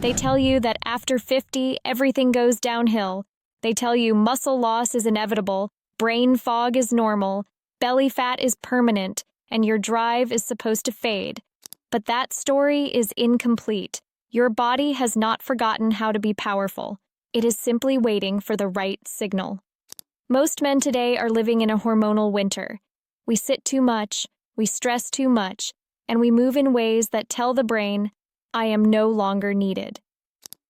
They tell you that after 50, everything goes downhill. They tell you muscle loss is inevitable, brain fog is normal, belly fat is permanent, and your drive is supposed to fade. But that story is incomplete. Your body has not forgotten how to be powerful. It is simply waiting for the right signal. Most men today are living in a hormonal winter. We sit too much, we stress too much, and we move in ways that tell the brain, I am no longer needed.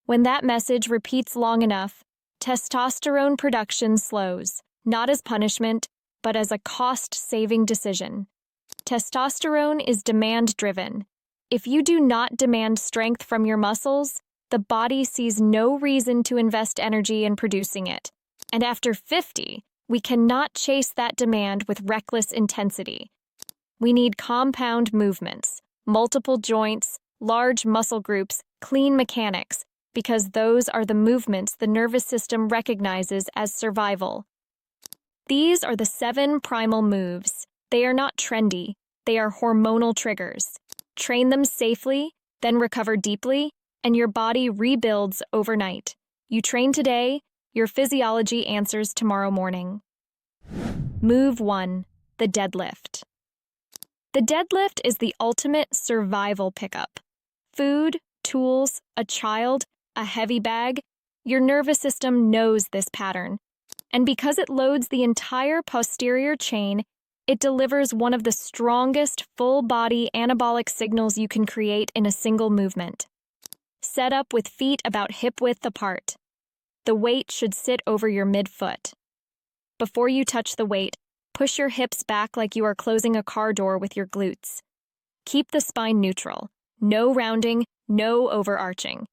When that message repeats long enough, testosterone production slows, not as punishment, but as a cost-saving decision. Testosterone is demand-driven. If you do not demand strength from your muscles, the body sees no reason to invest energy in producing it. And after 50, we cannot chase that demand with reckless intensity. We need compound movements, multiple joints, large muscle groups, clean mechanics, because those are the movements the nervous system recognizes as survival. These are the 7 primal moves. They are not trendy, they are hormonal triggers. Train them safely, then recover deeply, and your body rebuilds overnight. You train today, your physiology answers tomorrow morning. Move 1. The deadlift. The deadlift is the ultimate survival pickup. Food, tools, a child, a heavy bag, your nervous system knows this pattern. And because it loads the entire posterior chain, it delivers one of the strongest full-body anabolic signals you can create in a single movement. Set up with feet about hip-width apart. The weight should sit over your midfoot. Before you touch the weight, push your hips back like you are closing a car door with your glutes. Keep the spine neutral. No rounding, no overarching.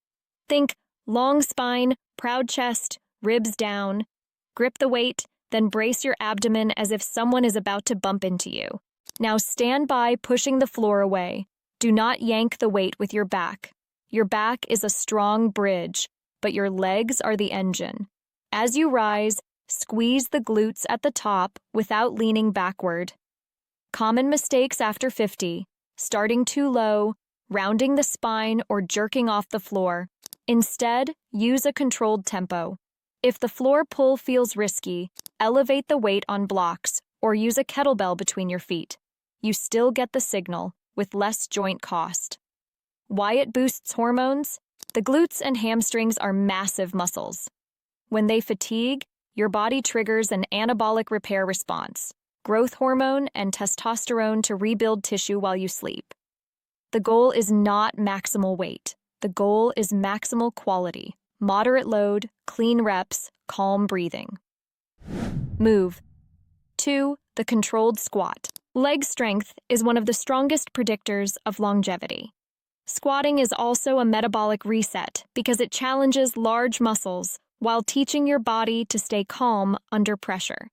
Think long spine, proud chest, ribs down. Grip the weight, then brace your abdomen as if someone is about to bump into you. Now stand by, pushing the floor away. Do not yank the weight with your back. Your back is a strong bridge, but your legs are the engine. As you rise, squeeze the glutes at the top without leaning backward. Common mistakes after 50, starting too low, rounding the spine, or jerking off the floor. Instead, use a controlled tempo. If the floor pull feels risky, elevate the weight on blocks or use a kettlebell between your feet. You still get the signal, with less joint cost. Why it boosts hormones? The glutes and hamstrings are massive muscles. When they fatigue, your body triggers an anabolic repair response, growth hormone and testosterone to rebuild tissue while you sleep. The goal is not maximal weight. The goal is maximal quality. Moderate load, clean reps, calm breathing. Move 2. The controlled squat. Leg strength is one of the strongest predictors of longevity. Squatting is also a metabolic reset because it challenges large muscles while teaching your body to stay calm under pressure.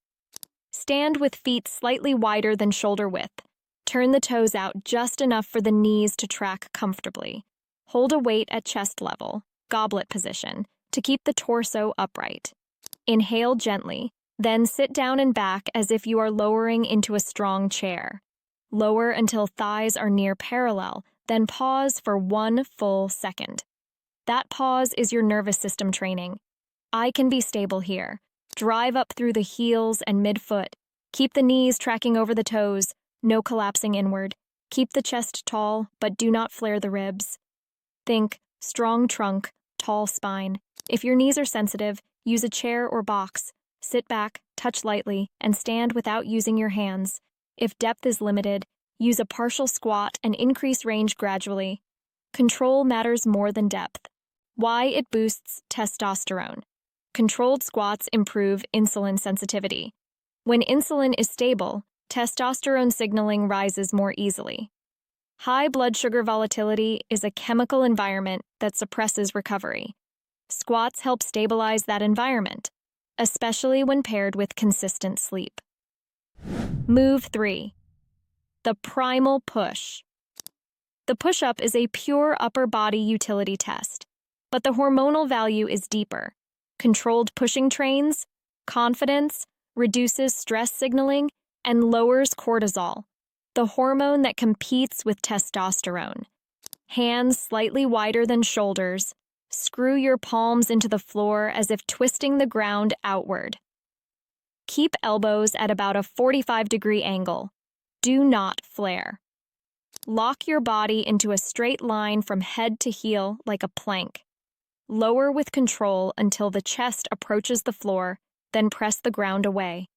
Stand with feet slightly wider than shoulder width. Turn the toes out just enough for the knees to track comfortably. Hold a weight at chest level, goblet position, to keep the torso upright. Inhale gently, then sit down and back as if you are lowering into a strong chair. Lower until thighs are near parallel, then pause for 1 full second. That pause is your nervous system training. I can be stable here. Drive up through the heels and midfoot. Keep the knees tracking over the toes, no collapsing inward. Keep the chest tall, but do not flare the ribs. Think strong trunk, tall spine. If your knees are sensitive, use a chair or box. Sit back, touch lightly, and stand without using your hands. If depth is limited, use a partial squat and increase range gradually. Control matters more than depth. Why it boosts testosterone. Controlled squats improve insulin sensitivity. When insulin is stable, testosterone signaling rises more easily. High blood sugar volatility is a chemical environment that suppresses recovery. Squats help stabilize that environment, especially when paired with consistent sleep. Move 3. The primal push. The push-up is a pure upper body utility test, but the hormonal value is deeper. Controlled pushing trains, confidence, reduces stress signaling, and lowers cortisol, the hormone that competes with testosterone. Hands slightly wider than shoulders, Screw your palms into the floor as if twisting the ground outward. Keep elbows at about a 45-degree angle. Do not flare. Lock your body into a straight line from head to heel like a plank. Lower with control until the chest approaches the floor, then press the ground away.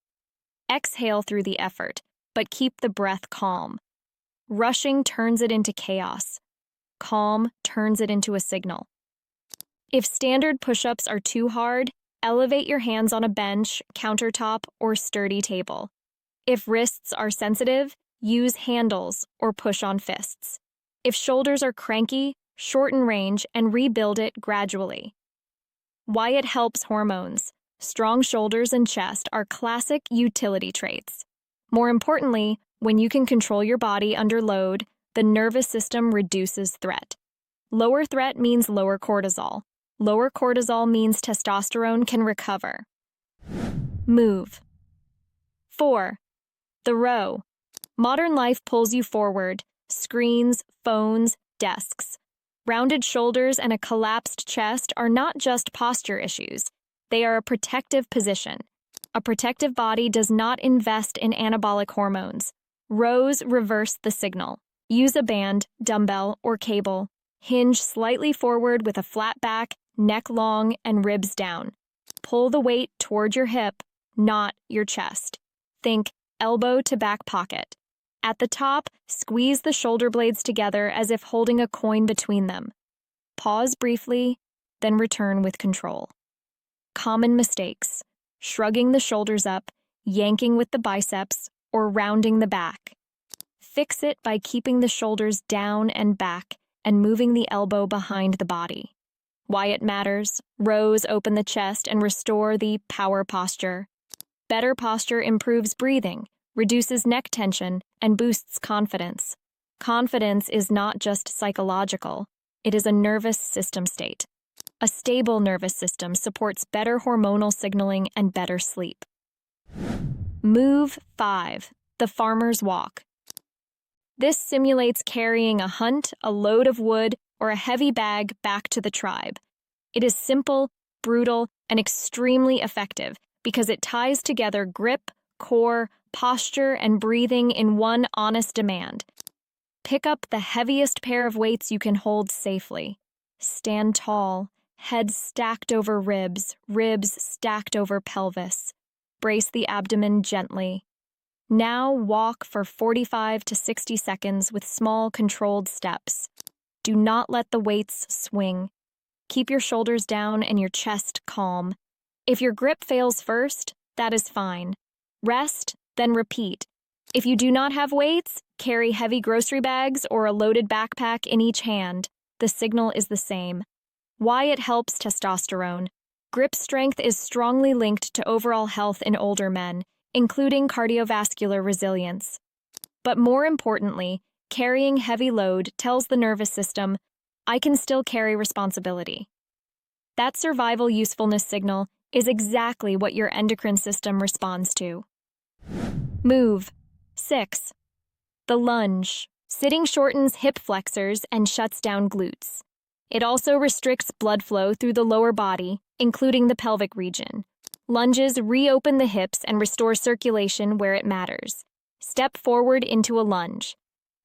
Exhale through the effort, but keep the breath calm. Rushing turns it into chaos. Calm turns it into a signal. If standard push-ups are too hard, elevate your hands on a bench, countertop, or sturdy table. If wrists are sensitive, use handles or push on fists. If shoulders are cranky, shorten range and rebuild it gradually. Why it helps hormones. Strong shoulders and chest are classic utility traits. More importantly, when you can control your body under load, the nervous system reduces threat. Lower threat means lower cortisol. Lower cortisol means testosterone can recover. Move. 4. The row. Modern life pulls you forward. Screens, phones, desks. Rounded shoulders and a collapsed chest are not just posture issues. They are a protective position. A protective body does not invest in anabolic hormones. Rows reverse the signal. Use a band, dumbbell, or cable. Hinge slightly forward with a flat back, neck long, and ribs down. Pull the weight toward your hip, not your chest. Think elbow to back pocket. At the top, squeeze the shoulder blades together as if holding a coin between them. Pause briefly, then return with control. Common mistakes: shrugging the shoulders up, yanking with the biceps, or rounding the back. Fix it by keeping the shoulders down and back and moving the elbow behind the body. Why it matters: rows open the chest and restore the power posture. Better posture improves breathing, reduces neck tension, and boosts confidence. Confidence is not just psychological, it is a nervous system state. A stable nervous system supports better hormonal signaling and better sleep. Move 5. The farmer's walk. This simulates carrying a hunt, a load of wood, or a heavy bag back to the tribe. It is simple, brutal, and extremely effective because it ties together grip, core, posture, and breathing in one honest demand. Pick up the heaviest pair of weights you can hold safely. Stand tall, head stacked over ribs, ribs stacked over pelvis. Brace the abdomen gently. Now walk for 45 to 60 seconds with small, controlled steps. Do not let the weights swing. Keep your shoulders down and your chest calm. If your grip fails first, that is fine. Rest, then repeat. If you do not have weights, carry heavy grocery bags or a loaded backpack in each hand. The signal is the same. Why it helps testosterone. Grip strength is strongly linked to overall health in older men, including cardiovascular resilience. But more importantly, carrying heavy load tells the nervous system, I can still carry responsibility. That survival usefulness signal is exactly what your endocrine system responds to. Move 6. The lunge. Sitting shortens hip flexors and shuts down glutes. It also restricts blood flow through the lower body, including the pelvic region. Lunges reopen the hips and restore circulation where it matters. Step forward into a lunge.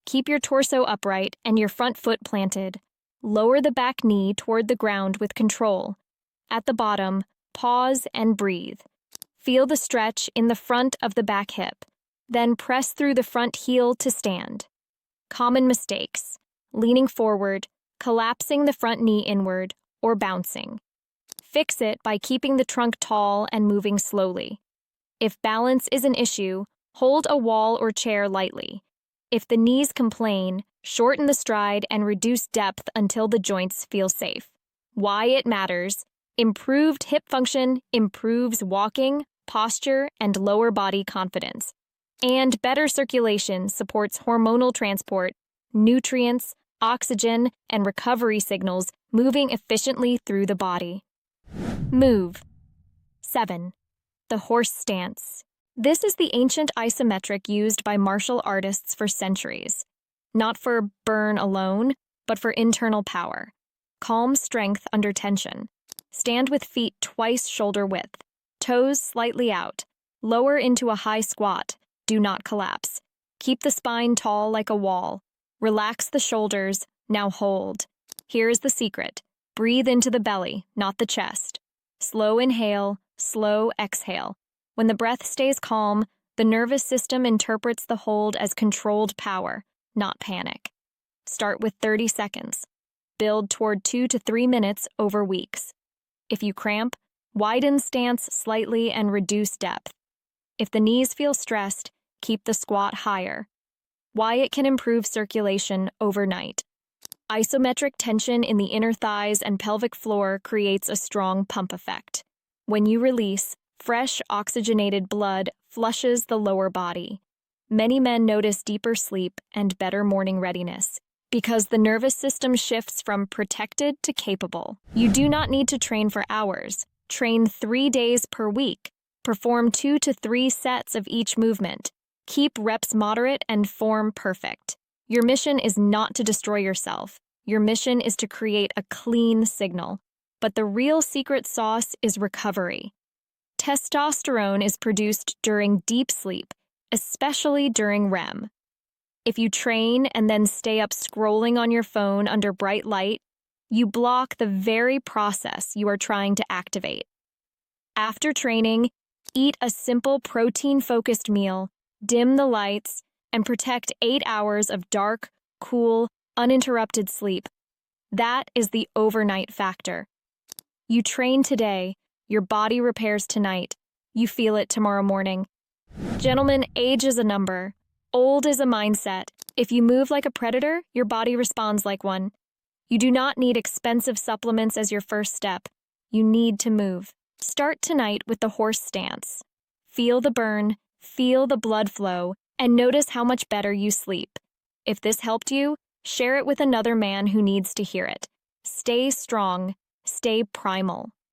Keep your torso upright and your front foot planted. Lower the back knee toward the ground with control. At the bottom, pause and breathe. Feel the stretch in the front of the back hip. Then press through the front heel to stand. Common mistakes: leaning forward, collapsing the front knee inward, or bouncing. Fix it by keeping the trunk tall and moving slowly. If balance is an issue, hold a wall or chair lightly. If the knees complain, shorten the stride and reduce depth until the joints feel safe. Why it matters: improved hip function improves walking, posture, and lower body confidence. And better circulation supports hormonal transport, nutrients, oxygen, and recovery signals moving efficiently through the body. Move 7. The horse stance. This is the ancient isometric used by martial artists for centuries. Not for burn alone, but for internal power. Calm strength under tension. Stand with feet twice shoulder width. Toes slightly out. Lower into a high squat. Do not collapse. Keep the spine tall like a wall. Relax the shoulders. Now hold. Here is the secret. Breathe into the belly, not the chest. Slow inhale, slow exhale. When the breath stays calm, the nervous system interprets the hold as controlled power, not panic. Start with 30 seconds. Build toward 2 to 3 minutes over weeks. If you cramp, widen stance slightly and reduce depth. If the knees feel stressed, keep the squat higher. Why it can improve circulation overnight. Isometric tension in the inner thighs and pelvic floor creates a strong pump effect. When you release, fresh oxygenated blood flushes the lower body. Many men notice deeper sleep and better morning readiness because the nervous system shifts from protected to capable. You do not need to train for hours. Train 3 days per week. Perform 2 to 3 sets of each movement. Keep reps moderate and form perfect. Your mission is not to destroy yourself. Your mission is to create a clean signal. But the real secret sauce is recovery. Testosterone is produced during deep sleep, especially during REM. If you train and then stay up scrolling on your phone under bright light, you block the very process you are trying to activate. After training, eat a simple protein-focused meal, dim the lights, and protect 8 hours of dark, cool, uninterrupted sleep. That is the overnight factor. You train today, your body repairs tonight, you feel it tomorrow morning. Gentlemen, age is a number. Old is a mindset. If you move like a predator, your body responds like one. You do not need expensive supplements as your first step. You need to move. Start tonight with the horse stance. Feel the burn, feel the blood flow, and notice how much better you sleep. If this helped you, share it with another man who needs to hear it. Stay strong, stay primal.